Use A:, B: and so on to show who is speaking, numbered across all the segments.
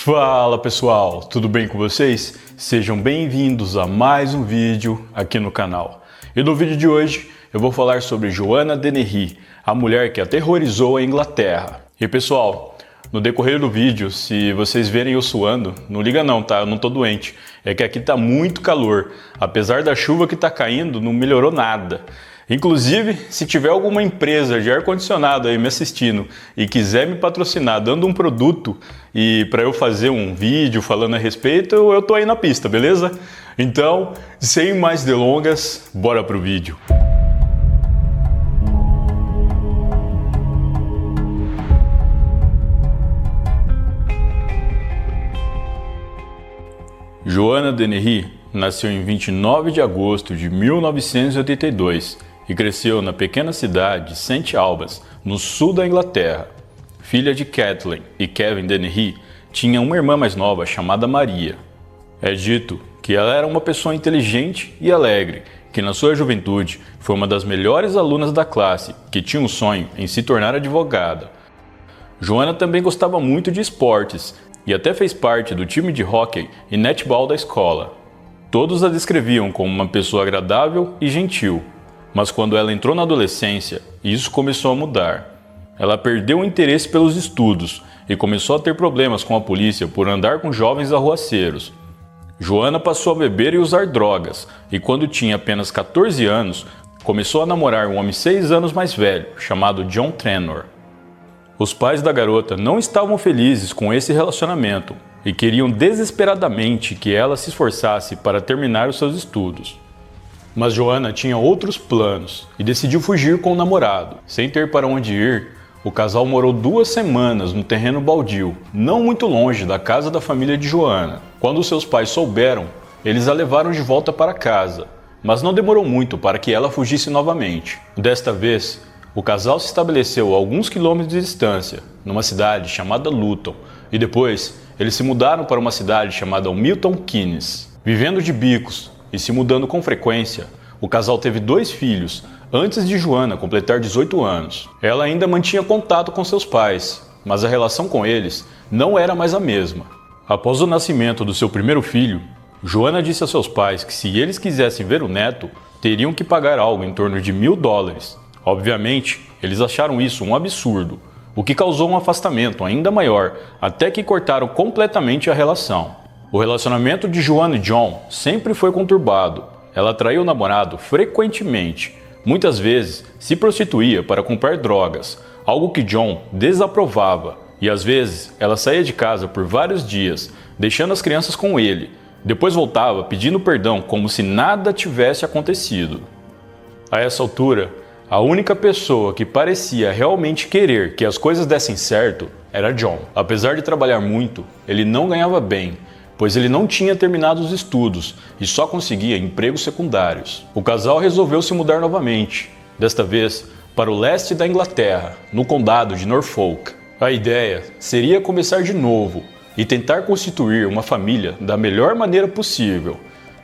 A: Fala pessoal, tudo bem com vocês? Sejam bem-vindos a mais um vídeo aqui no canal. E no vídeo de hoje eu vou falar sobre Joanna Dennehy, a mulher que aterrorizou a Inglaterra. E pessoal, no decorrer do vídeo, se vocês verem eu suando, não liga não, tá? Eu não tô doente. É que aqui tá muito calor. Apesar da chuva que tá caindo, não melhorou nada. Inclusive, se tiver alguma empresa de ar-condicionado aí me assistindo e quiser me patrocinar dando um produto e para eu fazer um vídeo falando a respeito, eu tô aí na pista, beleza? Então, sem mais delongas, bora pro vídeo. Joanna Dennehy nasceu em 29 de agosto de 1982 e cresceu na pequena cidade de St. Albans, no sul da Inglaterra. Filha de Kathleen e Kevin Dennehy, tinha uma irmã mais nova chamada Maria. É dito que ela era uma pessoa inteligente e alegre, que na sua juventude foi uma das melhores alunas da classe, que tinha um sonho em se tornar advogada. Joanna também gostava muito de esportes e até fez parte do time de hóquei e netball da escola. Todos a descreviam como uma pessoa agradável e gentil. Mas quando ela entrou na adolescência, isso começou a mudar. Ela perdeu o interesse pelos estudos e começou a ter problemas com a polícia por andar com jovens arruaceiros. Joanna passou a beber e usar drogas e quando tinha apenas 14 anos, começou a namorar um homem 6 anos mais velho, chamado John Trenor. Os pais da garota não estavam felizes com esse relacionamento e queriam desesperadamente que ela se esforçasse para terminar os seus estudos. Mas Joanna tinha outros planos e decidiu fugir com o namorado. Sem ter para onde ir, o casal morou 2 semanas no terreno baldio, não muito longe da casa da família de Joanna. Quando seus pais souberam, eles a levaram de volta para casa, mas não demorou muito para que ela fugisse novamente. Desta vez, o casal se estabeleceu a alguns quilômetros de distância, numa cidade chamada Luton, e depois eles se mudaram para uma cidade chamada Milton Keynes. Vivendo de bicos e se mudando com frequência, o casal teve 2 filhos antes de Joanna completar 18 anos. Ela ainda mantinha contato com seus pais, mas a relação com eles não era mais a mesma. Após o nascimento do seu primeiro filho, Joanna disse a seus pais que se eles quisessem ver o neto, teriam que pagar algo em torno de $1.000. Obviamente, eles acharam isso um absurdo, o que causou um afastamento ainda maior, até que cortaram completamente a relação. O relacionamento de Joanna e John sempre foi conturbado. Ela traiu o namorado frequentemente. Muitas vezes se prostituía para comprar drogas, algo que John desaprovava. E às vezes ela saía de casa por vários dias, deixando as crianças com ele. Depois voltava pedindo perdão como se nada tivesse acontecido. A essa altura, a única pessoa que parecia realmente querer que as coisas dessem certo era John. Apesar de trabalhar muito, ele não ganhava bem, pois ele não tinha terminado os estudos e só conseguia empregos secundários. O casal resolveu se mudar novamente, desta vez para o leste da Inglaterra, no condado de Norfolk. A ideia seria começar de novo e tentar constituir uma família da melhor maneira possível.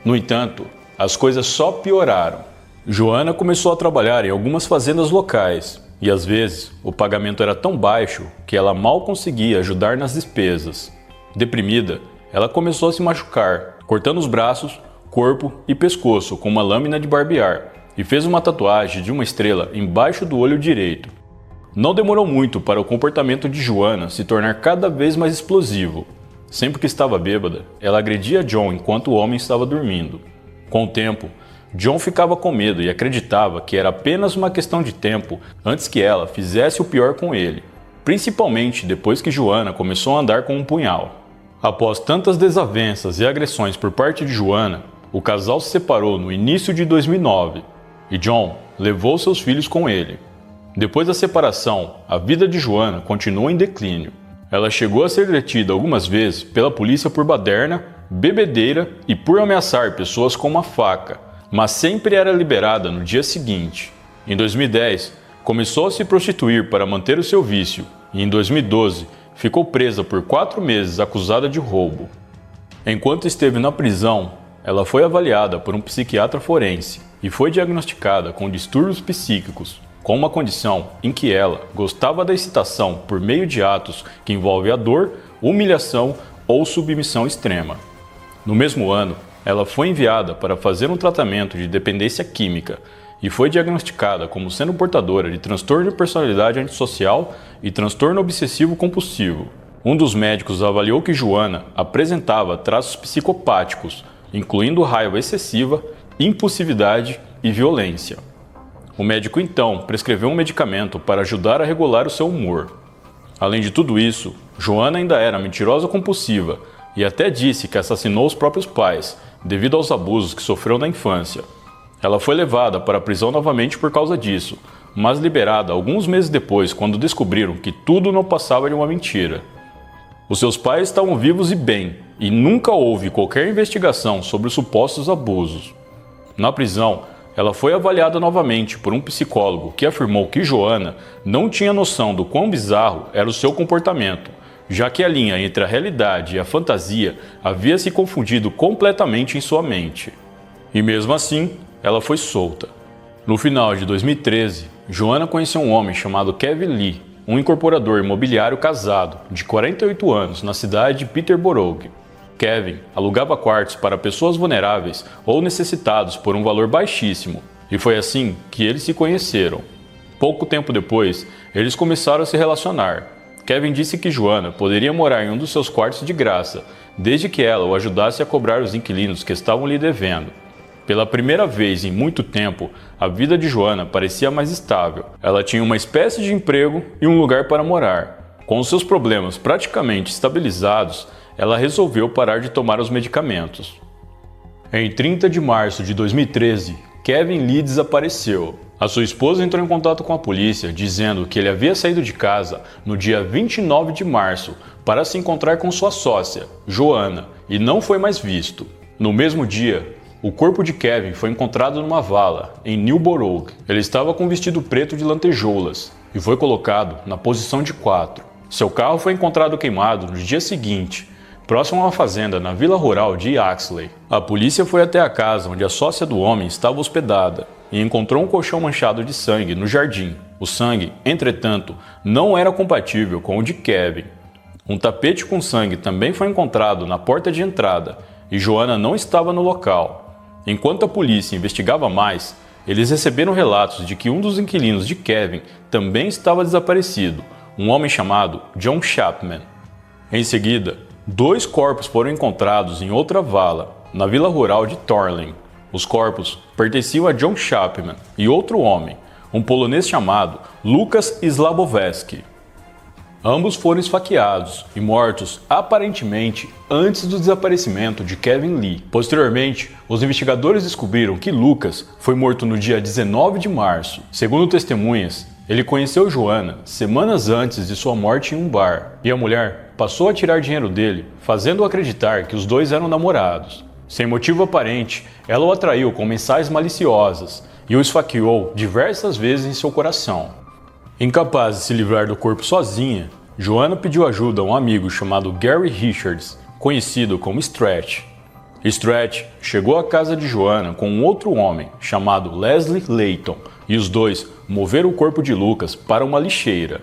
A: No entanto, as coisas só pioraram. Joanna começou a trabalhar em algumas fazendas locais e às vezes o pagamento era tão baixo que ela mal conseguia ajudar nas despesas. Deprimida, ela começou a se machucar, cortando os braços, corpo e pescoço com uma lâmina de barbear e fez uma tatuagem de uma estrela embaixo do olho direito. Não demorou muito para o comportamento de Joanna se tornar cada vez mais explosivo. Sempre que estava bêbada, ela agredia John enquanto o homem estava dormindo. Com o tempo, John ficava com medo e acreditava que era apenas uma questão de tempo antes que ela fizesse o pior com ele, principalmente depois que Joanna começou a andar com um punhal. Após tantas desavenças e agressões por parte de Joanna, o casal se separou no início de 2009 e John levou seus filhos com ele. Depois da separação, a vida de Joanna continuou em declínio. Ela chegou a ser detida algumas vezes pela polícia por baderna, bebedeira e por ameaçar pessoas com uma faca, mas sempre era liberada no dia seguinte. Em 2010, começou a se prostituir para manter o seu vício e em 2012, ficou presa por 4 meses acusada de roubo. Enquanto esteve na prisão, ela foi avaliada por um psiquiatra forense e foi diagnosticada com distúrbios psíquicos, com uma condição em que ela gostava da excitação por meio de atos que envolvem a dor, humilhação ou submissão extrema. No mesmo ano, ela foi enviada para fazer um tratamento de dependência química e foi diagnosticada como sendo portadora de transtorno de personalidade antissocial e transtorno obsessivo compulsivo. Um dos médicos avaliou que Joanna apresentava traços psicopáticos, incluindo raiva excessiva, impulsividade e violência. O médico então prescreveu um medicamento para ajudar a regular o seu humor. Além de tudo isso, Joanna ainda era mentirosa compulsiva e até disse que assassinou os próprios pais, devido aos abusos que sofreu na infância. Ela foi levada para a prisão novamente por causa disso, mas liberada alguns meses depois, quando descobriram que tudo não passava de uma mentira. Os seus pais estavam vivos e bem, e nunca houve qualquer investigação sobre os supostos abusos. Na prisão, ela foi avaliada novamente por um psicólogo que afirmou que Joanna não tinha noção do quão bizarro era o seu comportamento, já que a linha entre a realidade e a fantasia havia se confundido completamente em sua mente. E mesmo assim, ela foi solta. No final de 2013, Joanna conheceu um homem chamado Kevin Lee, um incorporador imobiliário casado, de 48 anos, na cidade de Peterborough. Kevin alugava quartos para pessoas vulneráveis ou necessitados por um valor baixíssimo, e foi assim que eles se conheceram. Pouco tempo depois, eles começaram a se relacionar. Kevin disse que Joanna poderia morar em um dos seus quartos de graça, desde que ela o ajudasse a cobrar os inquilinos que estavam lhe devendo. Pela primeira vez em muito tempo, a vida de Joanna parecia mais estável. Ela tinha uma espécie de emprego e um lugar para morar. Com os seus problemas praticamente estabilizados, ela resolveu parar de tomar os medicamentos. Em 30 de março de 2013, Kevin Lee desapareceu. A sua esposa entrou em contato com a polícia, dizendo que ele havia saído de casa no dia 29 de março para se encontrar com sua sócia, Joanna, e não foi mais visto. No mesmo dia, o corpo de Kevin foi encontrado numa vala, em Newborough. Ele estava com um vestido preto de lantejoulas e foi colocado na posição de 4. Seu carro foi encontrado queimado no dia seguinte, próximo a uma fazenda na vila rural de Yaxley. A polícia foi até a casa onde a sócia do homem estava hospedada e encontrou um colchão manchado de sangue no jardim. O sangue, entretanto, não era compatível com o de Kevin. Um tapete com sangue também foi encontrado na porta de entrada e Joanna não estava no local. Enquanto a polícia investigava mais, eles receberam relatos de que um dos inquilinos de Kevin também estava desaparecido, um homem chamado John Chapman. Em seguida, 2 corpos foram encontrados em outra vala, na vila rural de Thornley. Os corpos pertenciam a John Chapman e outro homem, um polonês chamado Lukas Slabowski. Ambos foram esfaqueados e mortos aparentemente antes do desaparecimento de Kevin Lee. Posteriormente, os investigadores descobriram que Lucas foi morto no dia 19 de março. Segundo testemunhas, ele conheceu Joanna semanas antes de sua morte em um bar, e a mulher passou a tirar dinheiro dele, fazendo-o acreditar que os dois eram namorados. Sem motivo aparente, ela o atraiu com mensagens maliciosas e o esfaqueou diversas vezes em seu coração. Incapaz de se livrar do corpo sozinha, Joanna pediu ajuda a um amigo chamado Gary Richards, conhecido como Stretch. Stretch chegou à casa de Joanna com um outro homem, chamado Leslie Layton, e os dois moveram o corpo de Lucas para uma lixeira.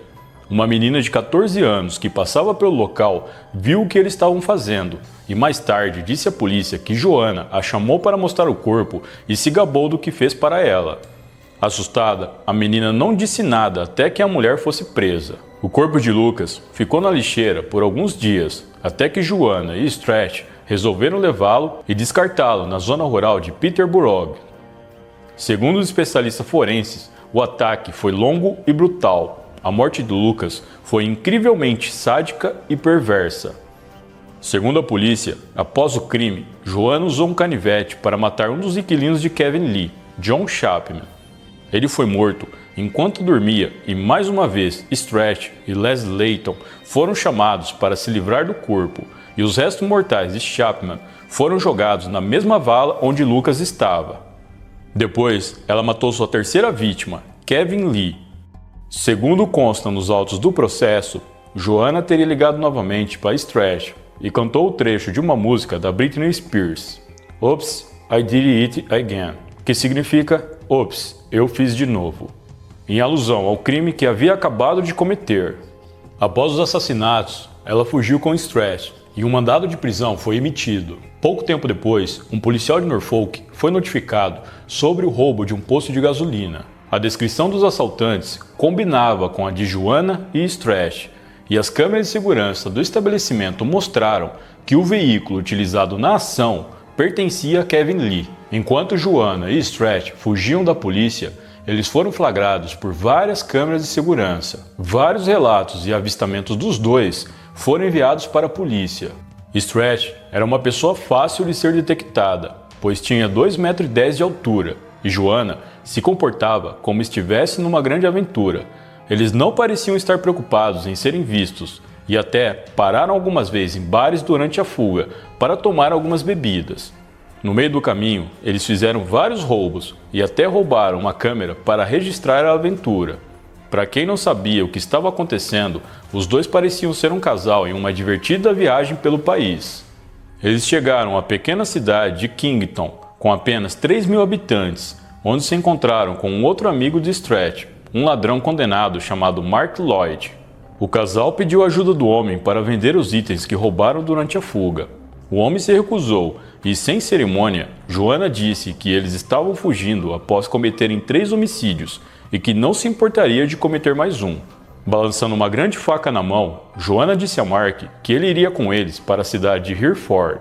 A: Uma menina de 14 anos que passava pelo local viu o que eles estavam fazendo e mais tarde disse à polícia que Joanna a chamou para mostrar o corpo e se gabou do que fez para ela. Assustada, a menina não disse nada até que a mulher fosse presa. O corpo de Lucas ficou na lixeira por alguns dias, até que Joanna e Stretch resolveram levá-lo e descartá-lo na zona rural de Peterborough. Segundo os especialistas forenses, o ataque foi longo e brutal. A morte de Lucas foi incrivelmente sádica e perversa. Segundo a polícia, após o crime, Joanna usou um canivete para matar um dos inquilinos de Kevin Lee, John Chapman. Ele foi morto enquanto dormia e, mais uma vez, Stretch e Leslie Layton foram chamados para se livrar do corpo e os restos mortais de Chapman foram jogados na mesma vala onde Lucas estava. Depois, ela matou sua terceira vítima, Kevin Lee. Segundo consta nos autos do processo, Joanna teria ligado novamente para Stretch e cantou o trecho de uma música da Britney Spears, Oops, I Did It Again, que significa Ops, eu fiz de novo, em alusão ao crime que havia acabado de cometer. Após os assassinatos, ela fugiu com Stretch e um mandado de prisão foi emitido. Pouco tempo depois, um policial de Norfolk foi notificado sobre o roubo de um posto de gasolina. A descrição dos assaltantes combinava com a de Joanna e Stretch, e as câmeras de segurança do estabelecimento mostraram que o veículo utilizado na ação pertencia a Kevin Lee. Enquanto Joanna e Stretch fugiam da polícia, eles foram flagrados por várias câmeras de segurança. Vários relatos e avistamentos dos dois foram enviados para a polícia. Stretch era uma pessoa fácil de ser detectada, pois tinha 2,10 metros de altura, e Joanna se comportava como estivesse numa grande aventura. Eles não pareciam estar preocupados em serem vistos, e até pararam algumas vezes em bares durante a fuga para tomar algumas bebidas. No meio do caminho, eles fizeram vários roubos e até roubaram uma câmera para registrar a aventura. Para quem não sabia o que estava acontecendo, os dois pareciam ser um casal em uma divertida viagem pelo país. Eles chegaram à pequena cidade de Kington, com apenas 3.000 habitantes, onde se encontraram com um outro amigo de Stretch, um ladrão condenado chamado Mark Lloyd. O casal pediu ajuda do homem para vender os itens que roubaram durante a fuga. O homem se recusou e, sem cerimônia, Joanna disse que eles estavam fugindo após cometerem 3 homicídios e que não se importaria de cometer mais um. Balançando uma grande faca na mão, Joanna disse a Mark que ele iria com eles para a cidade de Hereford.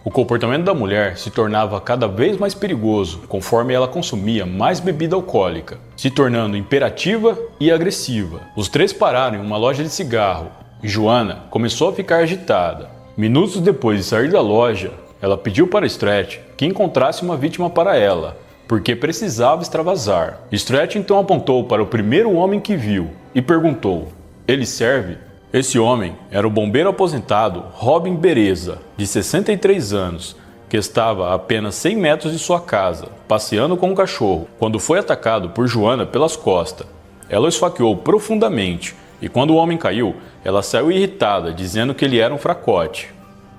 A: O comportamento da mulher se tornava cada vez mais perigoso conforme ela consumia mais bebida alcoólica, se tornando imperativa e agressiva. Os 3 pararam em uma loja de cigarro e Joanna começou a ficar agitada. Minutos depois de sair da loja, ela pediu para Stretch que encontrasse uma vítima para ela, porque precisava extravasar. Stretch então apontou para o primeiro homem que viu e perguntou: "Ele serve?" Esse homem era o bombeiro aposentado Robin Bereza, de 63 anos, que estava a apenas 100 metros de sua casa, passeando com um cachorro, quando foi atacado por Joanna pelas costas. Ela o esfaqueou profundamente e quando o homem caiu, ela saiu irritada, dizendo que ele era um fracote.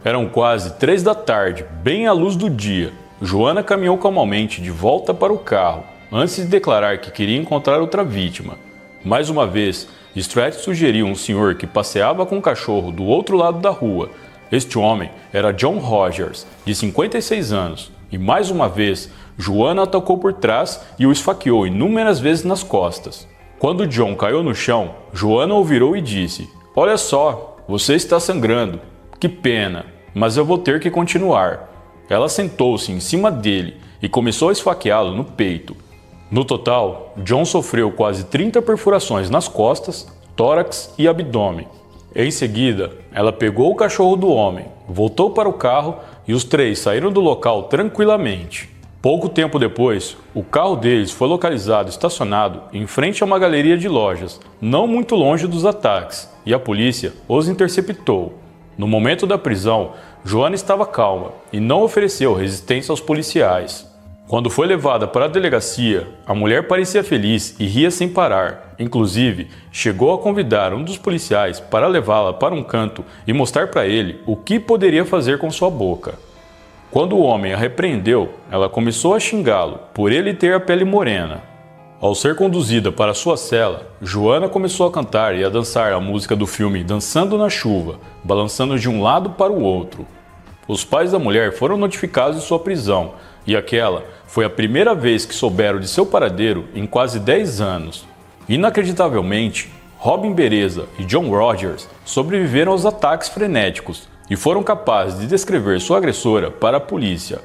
A: Eram quase 3 da tarde, bem à luz do dia. Joanna caminhou calmamente de volta para o carro, antes de declarar que queria encontrar outra vítima. Mais uma vez, Stretch sugeriu um senhor que passeava com um cachorro do outro lado da rua. Este homem era John Rogers, de 56 anos, e mais uma vez, Joanna atacou por trás e o esfaqueou inúmeras vezes nas costas. Quando John caiu no chão, Joanna o virou e disse: "Olha só, você está sangrando. Que pena, mas eu vou ter que continuar." Ela sentou-se em cima dele e começou a esfaqueá-lo no peito. No total, John sofreu quase 30 perfurações nas costas, tórax e abdômen. Em seguida, ela pegou o cachorro do homem, voltou para o carro e os 3 saíram do local tranquilamente. Pouco tempo depois, o carro deles foi localizado estacionado em frente a uma galeria de lojas, não muito longe dos ataques, e a polícia os interceptou. No momento da prisão, Joanna estava calma e não ofereceu resistência aos policiais. Quando foi levada para a delegacia, a mulher parecia feliz e ria sem parar. Inclusive, chegou a convidar um dos policiais para levá-la para um canto e mostrar para ele o que poderia fazer com sua boca. Quando o homem a repreendeu, ela começou a xingá-lo por ele ter a pele morena. Ao ser conduzida para sua cela, Joanna começou a cantar e a dançar a música do filme Dançando na Chuva, balançando de um lado para o outro. Os pais da mulher foram notificados de sua prisão, e aquela foi a primeira vez que souberam de seu paradeiro em quase 10 anos. Inacreditavelmente, Robin Bereza e John Rogers sobreviveram aos ataques frenéticos e foram capazes de descrever sua agressora para a polícia.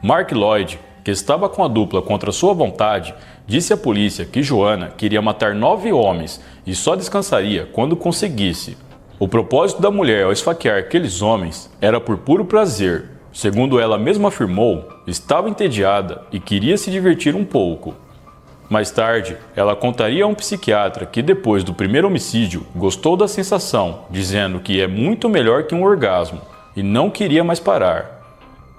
A: Mark Lloyd, que estava com a dupla contra sua vontade, disse à polícia que Joanna queria matar 9 homens e só descansaria quando conseguisse. O propósito da mulher ao esfaquear aqueles homens era por puro prazer. Segundo ela mesma afirmou, estava entediada e queria se divertir um pouco. Mais tarde, ela contaria a um psiquiatra que depois do primeiro homicídio gostou da sensação, dizendo que é muito melhor que um orgasmo e não queria mais parar.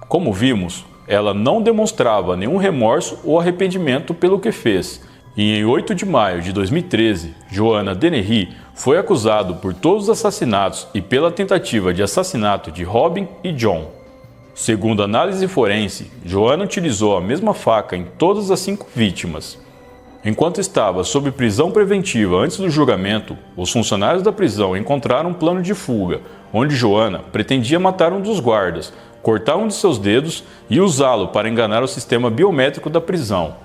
A: Como vimos, ela não demonstrava nenhum remorso ou arrependimento pelo que fez, e em 8 de maio de 2013, Joanna Dennehy foi acusado por todos os assassinatos e pela tentativa de assassinato de Robin e John. Segundo a análise forense, Joanna utilizou a mesma faca em todas as 5 vítimas. Enquanto estava sob prisão preventiva antes do julgamento, os funcionários da prisão encontraram um plano de fuga, onde Joanna pretendia matar um dos guardas, cortar um de seus dedos e usá-lo para enganar o sistema biométrico da prisão.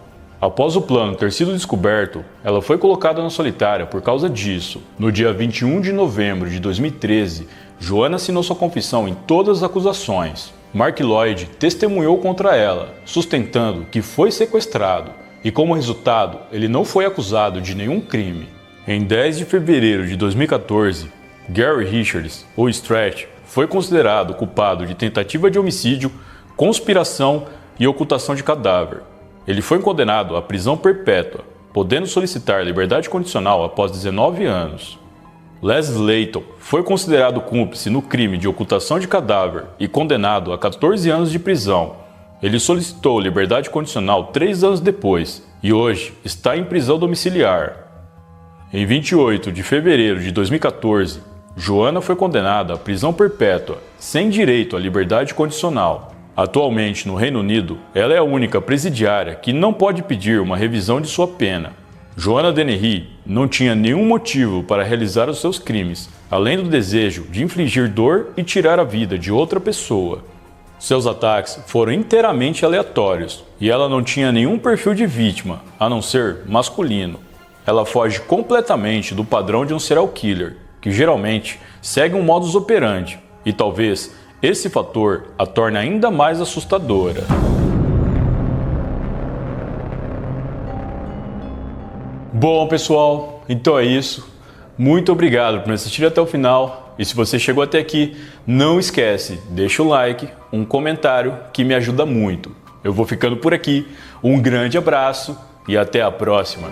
A: Após o plano ter sido descoberto, ela foi colocada na solitária por causa disso. No dia 21 de novembro de 2013, Joanna assinou sua confissão em todas as acusações. Mark Lloyd testemunhou contra ela, sustentando que foi sequestrado, e como resultado, ele não foi acusado de nenhum crime. Em 10 de fevereiro de 2014, Gary Richards, ou Stretch, foi considerado culpado de tentativa de homicídio, conspiração e ocultação de cadáver. Ele foi condenado à prisão perpétua, podendo solicitar liberdade condicional após 19 anos. Les Layton foi considerado cúmplice no crime de ocultação de cadáver e condenado a 14 anos de prisão. Ele solicitou liberdade condicional 3 anos depois e hoje está em prisão domiciliar. Em 28 de fevereiro de 2014, Joanna foi condenada à prisão perpétua, sem direito à liberdade condicional. Atualmente, no Reino Unido, ela é a única presidiária que não pode pedir uma revisão de sua pena. Joanna Dennehy não tinha nenhum motivo para realizar os seus crimes, além do desejo de infligir dor e tirar a vida de outra pessoa. Seus ataques foram inteiramente aleatórios e ela não tinha nenhum perfil de vítima, a não ser masculino. Ela foge completamente do padrão de um serial killer, que geralmente segue um modus operandi, e talvez esse fator a torne ainda mais assustadora. Bom, pessoal, então é isso. Muito obrigado por me assistir até o final. E se você chegou até aqui, não esquece, deixa o like, um comentário que me ajuda muito. Eu vou ficando por aqui. Um grande abraço e até a próxima.